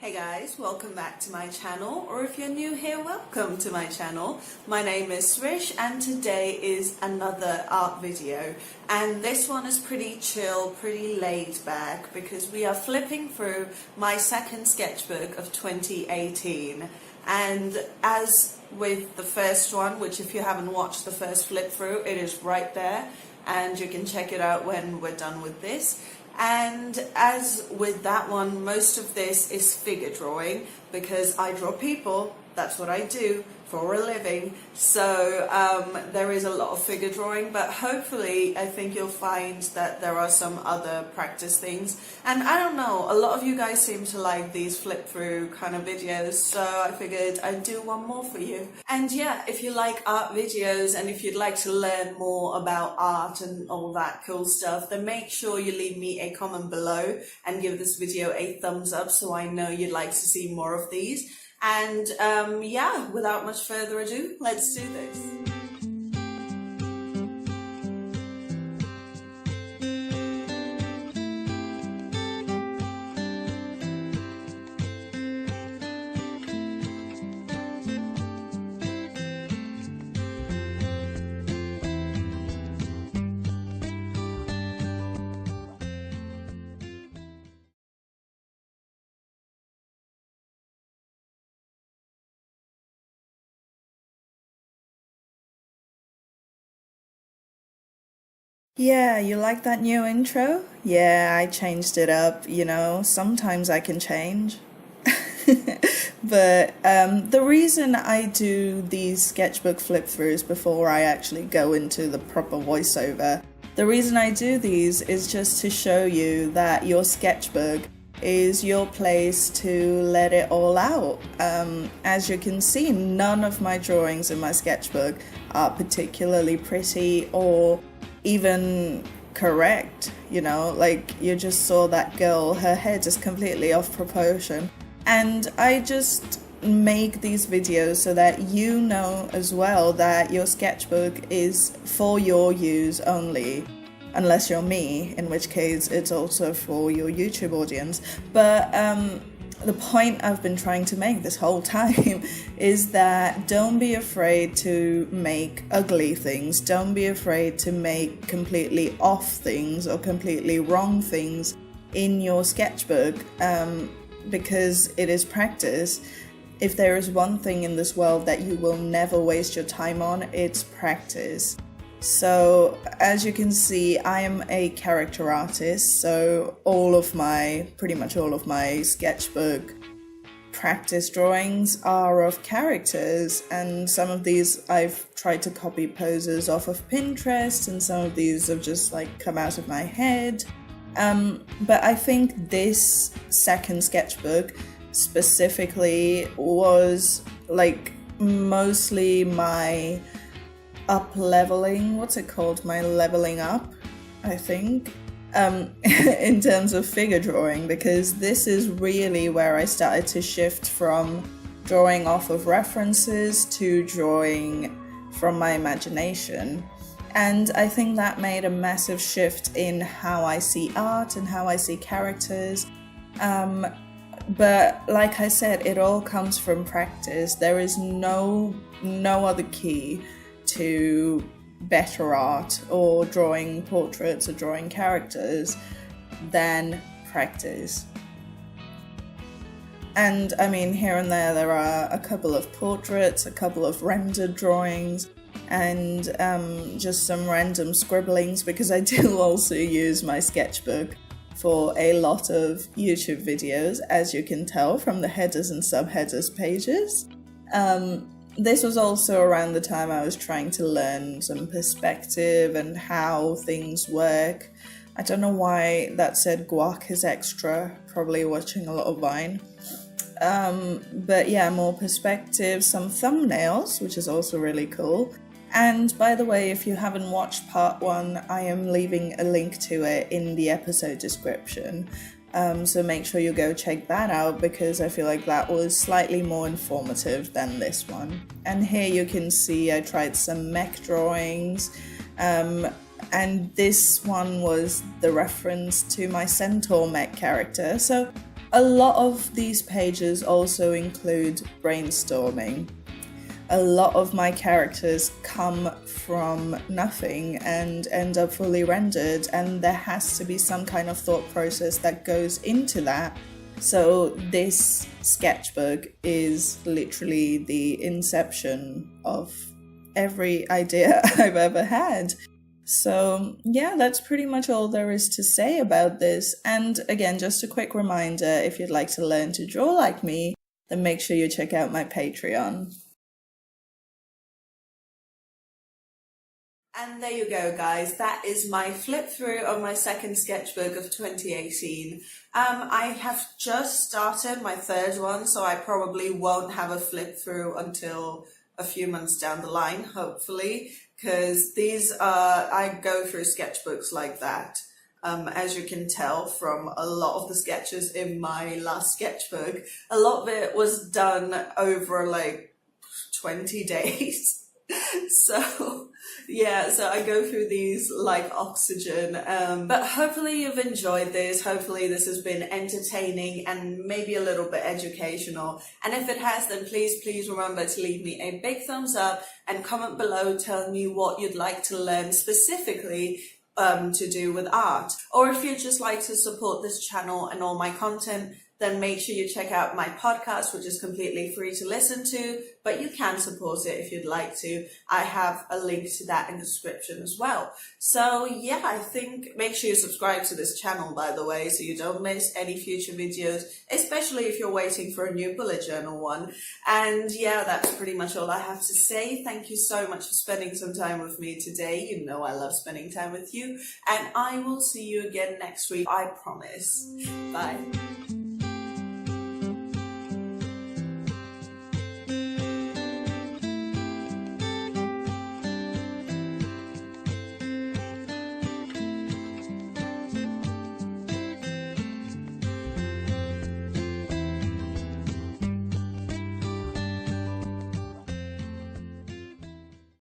Hey guys, welcome back to my channel, or if you're new here, welcome to my channel. My name is Srish and today is another art video, and this one is pretty chill, pretty laid back because we are flipping through my second sketchbook of 2018. And as with the first one, which if you haven't watched the first flip through, it is right there and you can check it out when we're done with this. And as with that one, most of this is figure drawing because I draw people, that's what I do for a living. So there is a lot of figure drawing, but hopefully I think you'll find that there are some other practice things. And I don't know, a lot of you guys seem to like these flip through kind of videos, so I figured I'd do one more for you. And yeah, if you like art videos and if you'd like to learn more about art and all that cool stuff, then make sure you leave me a comment below and give this video a thumbs up so I know you'd like to see more of these. And yeah, without much further ado, let's do this. Yeah, you like that new intro? Yeah, I changed it up, you know, sometimes I can change. But the reason I do these sketchbook flip throughs before I actually go into the proper voiceover, the reason I do these is just to show you that your sketchbook is your place to let it all out. As you can see, none of my drawings in my sketchbook are particularly pretty or even correct, you know, like you just saw that girl, her head is completely off proportion. And I just make these videos so that you know as well that your sketchbook is for your use only, unless you're me, in which case it's also for your YouTube audience. But the point I've been trying to make this whole time is that don't be afraid to make ugly things, don't be afraid to make completely off things or completely wrong things in your sketchbook, because it is practice. If there is one thing in this world that you will never waste your time on, it's practice. So as you can see, I am a character artist, so pretty much all of my sketchbook practice drawings are of characters, and some of these I've tried to copy poses off of Pinterest, and some of these have just like come out of my head. But I think this second sketchbook specifically was like mostly my my leveling up, I think, in terms of figure drawing, because this is really where I started to shift from drawing off of references to drawing from my imagination. And I think that made a massive shift in how I see art and how I see characters. But like I said, it all comes from practice. There is no other key to better art or drawing portraits or drawing characters than practice. And I mean, here and there are a couple of portraits, a couple of rendered drawings, and just some random scribblings, because I do also use my sketchbook for a lot of YouTube videos, as you can tell from the headers and subheaders pages. This was also around the time I was trying to learn some perspective and how things work. I don't know why that said guac is extra, probably watching a lot of Vine. But yeah, more perspective, some thumbnails, which is also really cool. And by the way, if you haven't watched part 1, I am leaving a link to it in the episode description. So make sure you go check that out, because I feel like that was slightly more informative than this one. And here you can see I tried some mech drawings, and this one was the reference to my centaur mech character. So A lot of these pages also include brainstorming. A lot of my characters come from nothing and end up fully rendered, and there has to be some kind of thought process that goes into that. So this sketchbook is literally the inception of every idea I've ever had. So yeah, that's pretty much all there is to say about this. And again, just a quick reminder, if you'd like to learn to draw like me, then make sure you check out my Patreon. And there you go, guys. That is my flip through of my second sketchbook of 2018. I have just started my third one, so I probably won't have a flip through until a few months down the line, hopefully, because these are, I go through sketchbooks like that. As you can tell from a lot of the sketches in my last sketchbook, a lot of it was done over like 20 days. So yeah, so I go through these like oxygen, but hopefully you've enjoyed this. Hopefully this has been entertaining and maybe a little bit educational, and if it has, then please remember to leave me a big thumbs up and comment below telling me what you'd like to learn specifically to do with art. Or if you'd just like to support this channel and all my content, then make sure you check out my podcast, which is completely free to listen to, but you can support it if you'd like to. I have a link to that in the description as well. So yeah, I think make sure you subscribe to this channel, by the way, so you don't miss any future videos, especially if you're waiting for a new bullet journal one. And yeah, that's pretty much all I have to say. Thank you so much for spending some time with me today. You know I love spending time with you, and I will see you again next week, I promise. Bye.